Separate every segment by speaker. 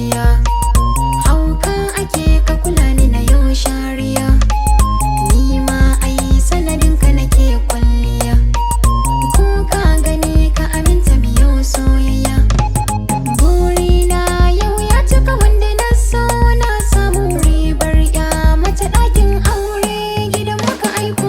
Speaker 1: kwalliya. Hauka ake ka kula ni na yau shariya. Ni ma ai sanadinka nake kwalliya. Ko ka gani ka aminta biyo soyayya. Burina yau ya cika wanda na so, na samu ribar ya mace ɗakin aure gidan muka aiko.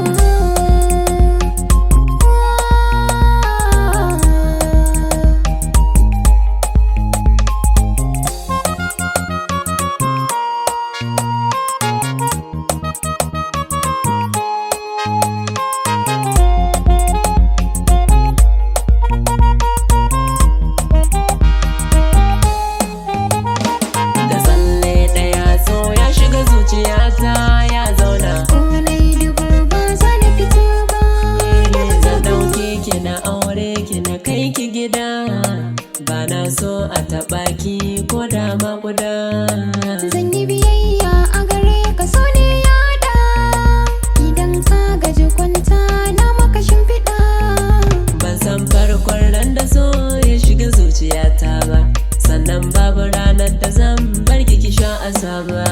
Speaker 2: Zuciyata ya zauna.
Speaker 1: Konai dubu ba za na fito ba.
Speaker 2: Zan ɗauke ki na aure ki na kai ki gida. Ba na so a taɓa ki ko da ma guda.
Speaker 1: Zan yi biyayya a gare ka, so ne yada. Idan ka gaji kwanta na maka shimfiɗa.
Speaker 2: Ban san farkon ran da so ya shiga zuciyata ba, sannan babu ranar da zan bar ki sha asaba.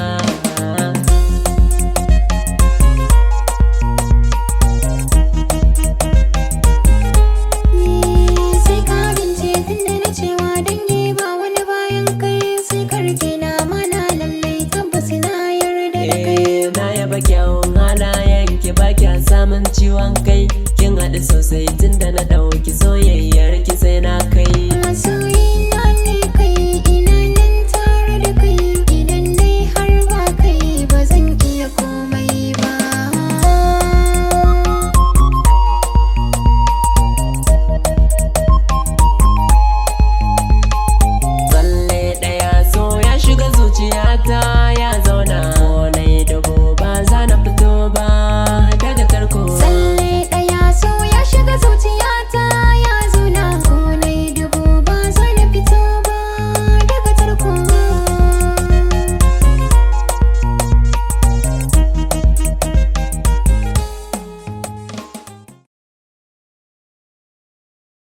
Speaker 1: Sai ka bince tunda na cewa dangi ba wani bayan kai. Sai ka rike na mana lallai tabbas na yarda da kai.
Speaker 2: Na yaba kyawun halayen ki, ba kya samun ciwon kai. Kin haɗu sosai tun